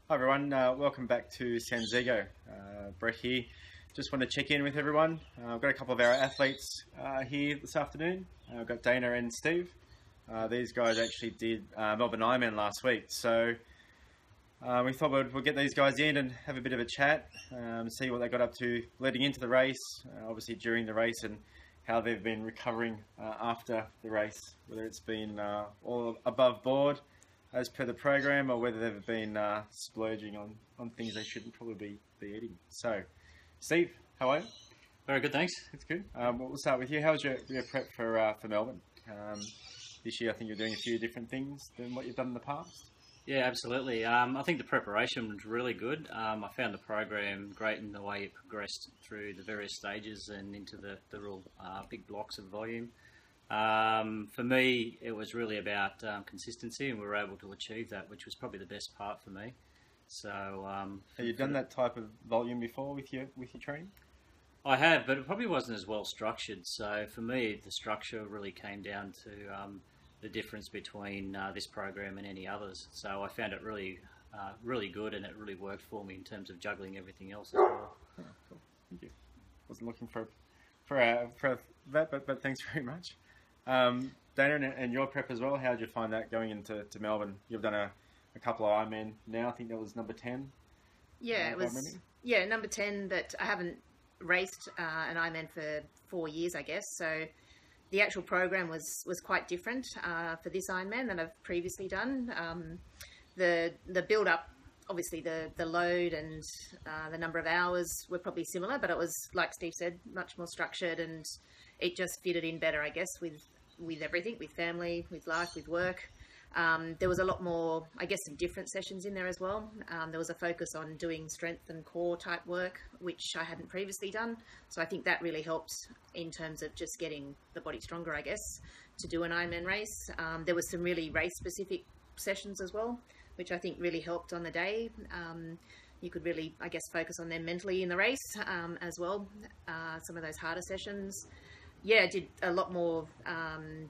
Hi everyone, welcome back to Sansego. Brett here. Just want to check in with everyone. I've got a couple of our athletes here this afternoon. I've got Dayna and Steve. These guys actually did Melbourne Ironman last week, so we thought we'd get these guys in and have a bit of a chat, see what they got up to leading into the race, obviously during the race, and how they've been recovering after the race, whether it's been all above board as per the program, or whether they've been splurging on things they shouldn't probably be eating. So, Steve, how are you? Very good, thanks. That's good. We'll start with you. How was your prep for Melbourne? This year, I think you're doing a few different things than what you've done in the past. Yeah, absolutely. I think the preparation was really good. I found the program great in the way it progressed through the various stages and into the real big blocks of volume. For me, it was really about consistency, and we were able to achieve that, which was probably the best part for me. So, have you done that type of volume before with your training? I have, but it probably wasn't as well structured. So for me, the structure really came down to the difference between this program and any others. So I found it really good, and it really worked for me in terms of juggling everything else as well. Oh, cool. Thank you. Wasn't looking for that, but thanks very much. Dayna, and your prep as well, how did you find that going into Melbourne? You've done a couple of Ironman now. I think that was number 10. Yeah, it was number 10, but I haven't raced an Ironman for 4 years, I guess. So the actual program was quite different for this Ironman than I've previously done. The build up, obviously the load and the number of hours were probably similar, but it was, like Steve said, much more structured, and it just fitted in better, I guess, with everything, with family, with life, with work. There was a lot more, I guess, some different sessions in there as well. There was a focus on doing strength and core type work, which I hadn't previously done. So I think that really helped in terms of just getting the body stronger, I guess, to do an Ironman race. There was some really race-specific sessions as well, which I think really helped on the day. You could really, I guess, focus on them mentally in the race as well. Some of those harder sessions. Yeah, I did a lot more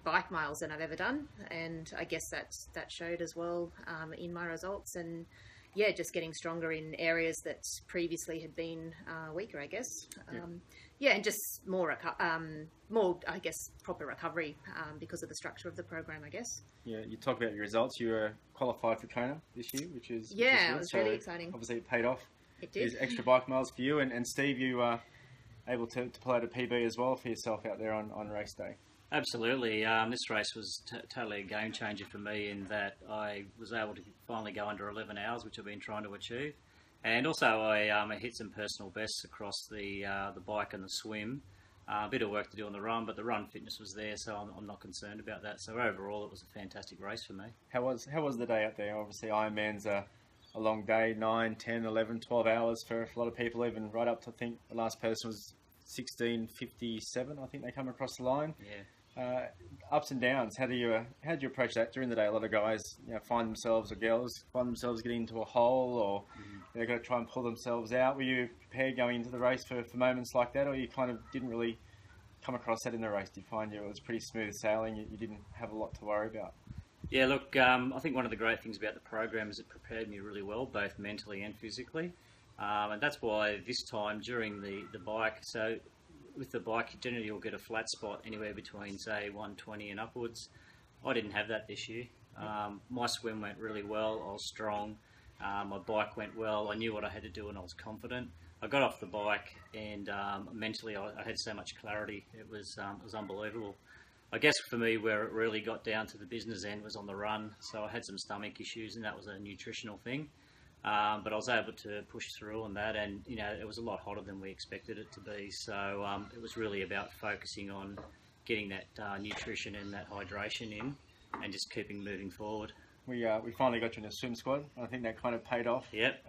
bike miles than I've ever done, and I guess that showed as well in my results. And yeah, just getting stronger in areas that previously had been weaker, I guess. And just more, I guess, proper recovery because of the structure of the program, I guess. Yeah, you talk about your results. You were qualified for Kona this year, which is it was really exciting. Obviously, it paid off. It did. There's extra bike miles for you, and Steve, you able to pull out a PB as well for yourself out there on race day. Absolutely. This race was totally a game changer for me in that I was able to finally go under 11 hours, which I've been trying to achieve. And also I hit some personal bests across the bike and the swim. A bit of work to do on the run, but the run fitness was there, so I'm not concerned about that. So overall, it was a fantastic race for me. How was the day out there? Obviously, Ironman's a long day, 9, 10, 11, 12 hours for a lot of people, even right up to, I think, the last person was 16:57, I think they come across the line. Yeah. Ups and downs. How do you approach that during the day? A lot of guys, find themselves, or girls find themselves getting into a hole, or they've got to try and pull themselves out. Were you prepared going into the race for moments like that, or you kind of didn't really come across that in the race? Did you find it was pretty smooth sailing? You didn't have a lot to worry about? Yeah, look, I think one of the great things about the program is it prepared me really well, both mentally and physically. And that's why this time during the bike, so with the bike, generally you'll get a flat spot anywhere between, say, 120 and upwards. I didn't have that this year. My swim went really well. I was strong. My bike went well. I knew what I had to do, and I was confident. I got off the bike, and mentally I had so much clarity. It was unbelievable. I guess for me, where it really got down to the business end was on the run. So I had some stomach issues, and that was a nutritional thing. But I was able to push through on that, and it was a lot hotter than we expected it to be. So it was really about focusing on getting that nutrition and that hydration in, and just keeping moving forward. We finally got you in a swim squad. I think that kind of paid off. Yep.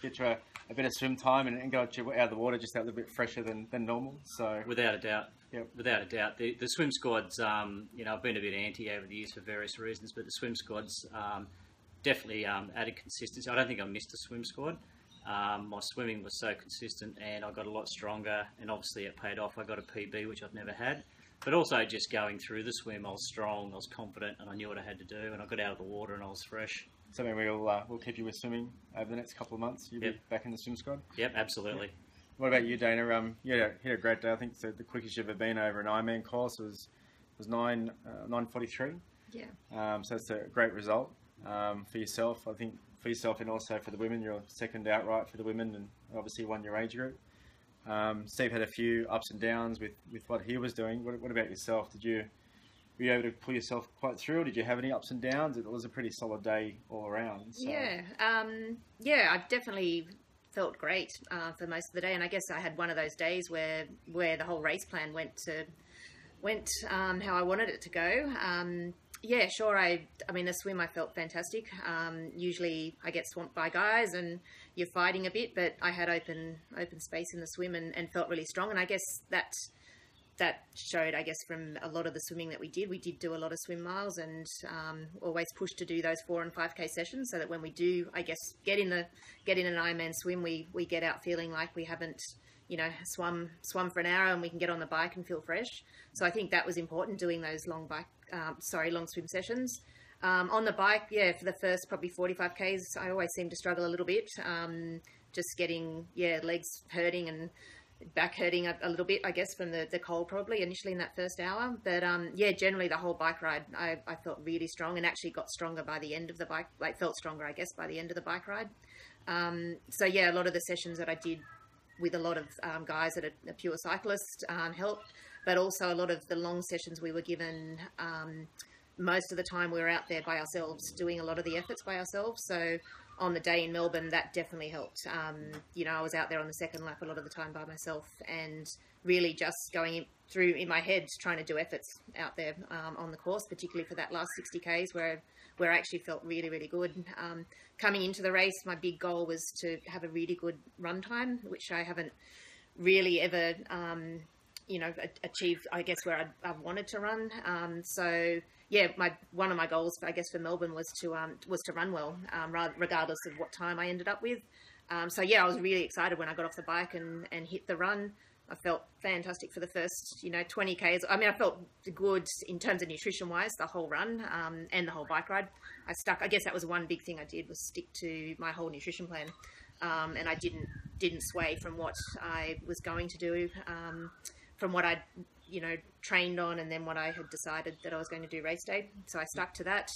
Get you a bit of swim time and got you out of the water just a little bit fresher than normal. So without a doubt. Yep. Without a doubt. The swim squads, I've been a bit anti over the years for various reasons, but the swim squads definitely added consistency. I don't think I missed a swim squad. My swimming was so consistent, and I got a lot stronger, and obviously it paid off. I got a PB, which I've never had. But also just going through the swim, I was strong, I was confident, and I knew what I had to do, and I got out of the water and I was fresh. something we'll keep you with swimming over the next couple of months. You'll be back in the swim squad. Yep, absolutely. What about you, Dayna? You had a great day. I think the quickest you've ever been over an Ironman course was 9:43. Yeah. So that's a great result for yourself. I think for yourself and also for the women. You're second outright for the women, and obviously won your age group. Steve had a few ups and downs with what he was doing. What about yourself? Were you able to pull yourself quite through, or did you have any ups and downs? It was a pretty solid day all around. So. Yeah. I definitely felt great for most of the day, and I guess I had one of those days where the whole race plan went how I wanted it to go. Yeah, sure. I mean, the swim, I felt fantastic. Usually I get swamped by guys and you're fighting a bit, but I had open space in the swim and felt really strong. And I guess that showed, I guess, from a lot of the swimming that we did. We did do a lot of swim miles and always pushed to do those 4 and 5K sessions, so that when we do, I guess, get in an Ironman swim, we get out feeling like we haven't, swum for an hour, and we can get on the bike and feel fresh. So I think that was important, doing those long swim sessions. On the bike, for the first probably 45 Ks, I always seem to struggle a little bit, just getting, legs hurting and back hurting a little bit, I guess, from the cold probably initially in that first hour. But generally the whole bike ride, I felt really strong, and actually got stronger by the end of the bike, felt stronger, I guess, by the end of the bike ride. A lot of the sessions that I did with a lot of guys that are pure cyclists helped, but also a lot of the long sessions we were given, most of the time we were out there by ourselves, doing a lot of the efforts by ourselves. So on the day in Melbourne, that definitely helped. I was out there on the second lap a lot of the time by myself, and really just going through in my head, trying to do efforts out there on the course, particularly for that last 60 Ks where I actually felt really, really good. Coming into the race, my big goal was to have a really good run time, which I haven't really ever, achieved, I guess, where I've wanted to run. One of my goals, I guess, for Melbourne was to run well, regardless of what time I ended up with. I was really excited when I got off the bike and hit the run. I felt fantastic for the first, 20 Ks. I mean, I felt good in terms of nutrition-wise, the whole run and the whole bike ride. I guess that was one big thing I did, was stick to my whole nutrition plan. And I didn't sway from what I was going to do, from what I'd, trained on, and then what I had decided that I was going to do race day. So I stuck to that.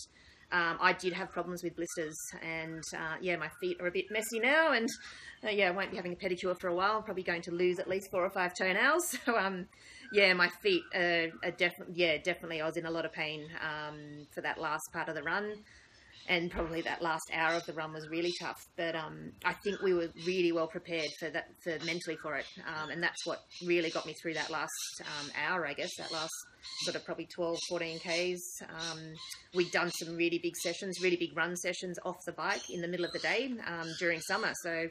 I did have problems with blisters, and my feet are a bit messy now, and I won't be having a pedicure for a while. I'm probably going to lose at least 4 or 5 toenails. So my feet are definitely I was in a lot of pain for that last part of the run, and probably that last hour of the run was really tough. But I think we were really well prepared for mentally for it, and that's what really got me through that last hour, I guess, that last sort of probably 12, 14 Ks. We'd done some really big sessions, really big run sessions off the bike in the middle of the day during summer. So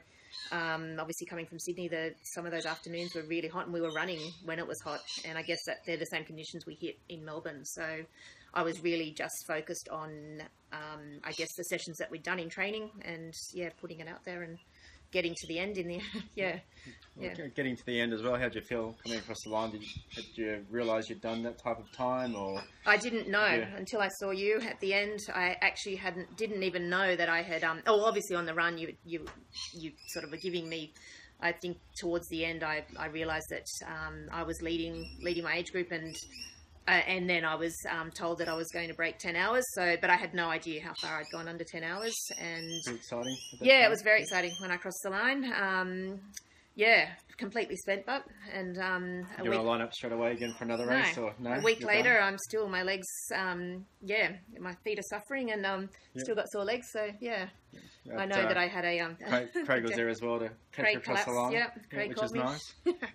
obviously coming from Sydney, some of those afternoons were really hot, and we were running when it was hot. And I guess that they're the same conditions we hit in Melbourne. So I was really just focused on, I guess, the sessions that we'd done in training, and putting it out there and getting to the end in the Getting to the end as well. How did you feel coming across the line? Did you realise you'd done that type of time, or? I didn't know until I saw you at the end. I actually didn't even know that I had. Obviously on the run you sort of were giving me. I think towards the end I realised that I was leading my age group, and then I was told that I was going to break 10 hours. But I had no idea how far I'd gone under 10 hours. And was it exciting? It was very exciting when I crossed the line. Completely spent, but and you want to line up straight away again for another race, or no? A week later, I'm still, my legs, my feet are suffering, and still got sore legs. So I know that I had a Craig was there as well to catch across the line, Craig which is nice.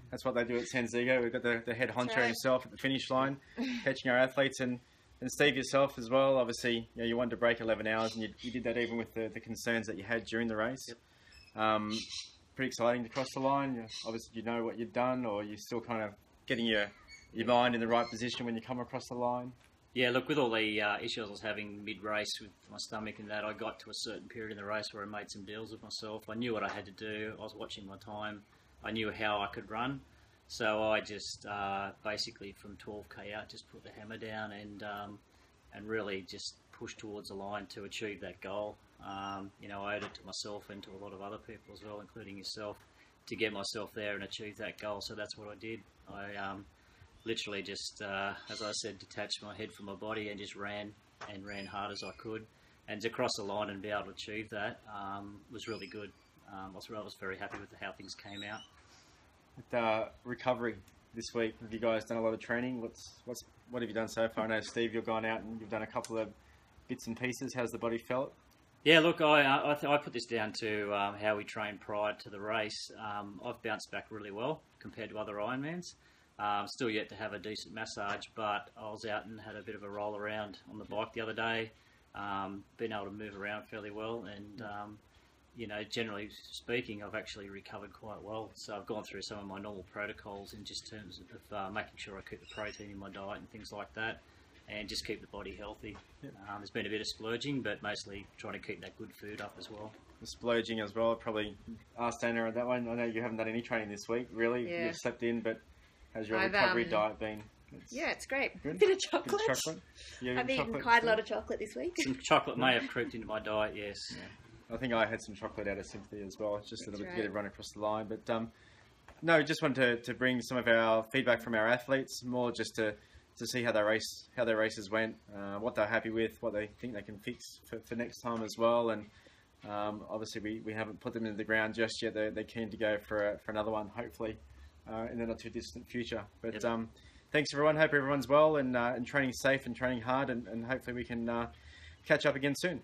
That's what they do at Sansego. We've got the head honcho himself at the finish line, catching our athletes, and Steve yourself as well. Obviously, you wanted to break 11 hours, and you did that even with the concerns that you had during the race. Yep. Pretty exciting to cross the line. Obviously, you know what you've done, or you're still kind of getting your mind in the right position when you come across the line. Yeah, look, with all the issues I was having mid-race with my stomach and that, I got to a certain period in the race where I made some deals with myself. I knew what I had to do. I was watching my time. I knew how I could run. So I just basically from 12K out just put the hammer down and really just pushed towards the line to achieve that goal. You know, I owed it to myself and to a lot of other people as well, including yourself, to get myself there and achieve that goal. So that's what I did. I literally just, as I said, detached my head from my body and just ran hard as I could. And to cross the line and be able to achieve that was really good. I was very happy with how things came out. With recovery this week, have you guys done a lot of training? What have you done so far? I know, Steve, you've gone out and you've done a couple of bits and pieces. How's the body felt? Yeah, look, I put this down to how we trained prior to the race. I've bounced back really well compared to other Ironmans. Still yet to have a decent massage, but I was out and had a bit of a roll around on the bike the other day. Been able to move around fairly well, and you know, generally speaking, I've actually recovered quite well. So I've gone through some of my normal protocols in just terms of making sure I keep the protein in my diet and things like that, and just keep the body healthy. Yep. There's been a bit of splurging, but mostly trying to keep that good food up as well. The splurging as well. Probably ask Dayna on that one. I know you haven't done any training this week, really. Yeah. You've slept in, but how's your recovery diet been? It's great. Good. Bit of chocolate. Bit of chocolate. I've eaten quite a lot of chocolate this week. Some chocolate may have crept into my diet, yes. Yeah. I think I had some chocolate out of sympathy as well, just a little bit to get it run across the line. But no, just wanted to bring some of our feedback from our athletes, more just to see how their races went, what they're happy with, what they think they can fix for next time as well. And obviously we haven't put them into the ground just yet. They're keen to go for another one, hopefully, in the not too distant future. But thanks everyone. Hope everyone's well and training safe and training hard, and hopefully we can catch up again soon.